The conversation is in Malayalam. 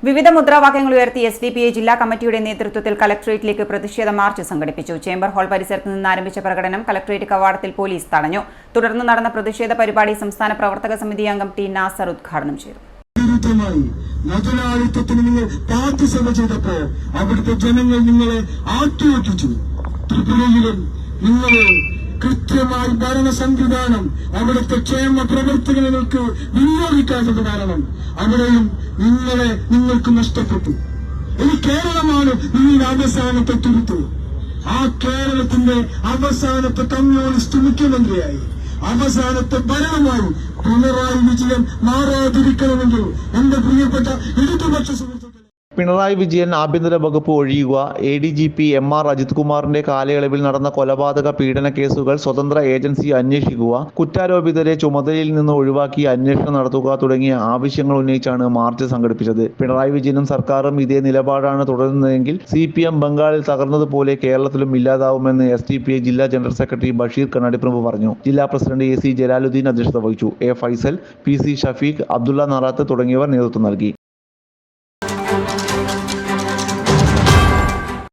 വിവിധ മുദ്രാവാക്യങ്ങൾ ഉയർത്തി SDPI ജില്ലാ കമ്മിറ്റിയുടെ നേതൃത്വത്തിൽ കലക്ടറേറ്റിലേക്ക് പ്രതിഷേധ മാർച്ച് സംഘടിപ്പിച്ചു. ചേംബർ ഹാൾ പരിസരത്ത് നിന്ന് ആരംഭിച്ച പ്രകടനം കലക്ടറേറ്റ് കവാടത്തിൽ പോലീസ് തടഞ്ഞു. തുടർന്ന് നടന്ന പ്രതിഷേധ പരിപാടി സംസ്ഥാന പ്രവർത്തക സമിതി അംഗം ടി നാസർ ഉദ്ഘാടനം ചെയ്തു. മുതലാളിത്തത്തിന് നിങ്ങൾ പാർട്ടിസഭ ചെയ്തപ്പോൾ അവിടുത്തെ ജനങ്ങൾ നിങ്ങളെ ആട്ടിയൊട്ടിച്ചു. ത്രിപുരയിലും നിങ്ങളെ കൃത്യമായി ഭരണ സംവിധാനം അവിടുത്തെ ക്ഷേമ പ്രവർത്തകർക്ക് വിനിയോഗിക്കാത്തത് കാരണം അവിടെയും നിങ്ങൾക്ക് നഷ്ടപ്പെട്ടു. ഇനി കേരളമാണ് നിങ്ങളുടെ അവസാനത്തെ തുരുത്ത്. ആ കേരളത്തിന്റെ അവസാനത്തെ കമ്മ്യൂണിസ്റ്റ് മുഖ്യമന്ത്രിയായി അവസാനത്തെ ഭരണമായി പിണറായി വിജയൻ മാറാതിരിക്കണമെങ്കിൽ എന്റെ പ്രിയപ്പെട്ട ഇടതുപക്ഷ സുഹൃത്തുക്കൾ, പിണറായി വിജയൻ ആഭ്യന്തര വകുപ്പ് ഒഴിയുക, ADGP MR അജിത് കുമാറിന്റെ കാലയളവിൽ നടന്ന കൊലപാതക പീഡന കേസുകൾ സ്വതന്ത്ര ഏജൻസി അന്വേഷിക്കുക, കുറ്റാരോപിതരെ ചുമതലയിൽ നിന്ന് ഒഴിവാക്കി അന്വേഷണം നടത്തുക തുടങ്ങിയ ആവശ്യങ്ങൾ ഉന്നയിച്ചാണ് മാർച്ച് സംഘടിപ്പിച്ചത്. പിണറായി വിജയനും സർക്കാരും ഇതേ നിലപാടാണ് തുടരുന്നതെങ്കിൽ CPM ബംഗാളിൽ തകർന്നതുപോലെ കേരളത്തിലും ഇല്ലാതാവുമെന്ന് SDPI ജില്ലാ ജനറൽ സെക്രട്ടറി ബഷീർ കണ്ണാടിപ്രഭു പറഞ്ഞു. ജില്ലാ പ്രസിഡന്റ് AC ജലാലുദ്ദീൻ അധ്യക്ഷത വഹിച്ചു. A ഫൈസൽ, PC ഷഫീഖ്, അബ്ദുള്ള നാറാത്ത് തുടങ്ങിയവർ നേതൃത്വം നൽകി.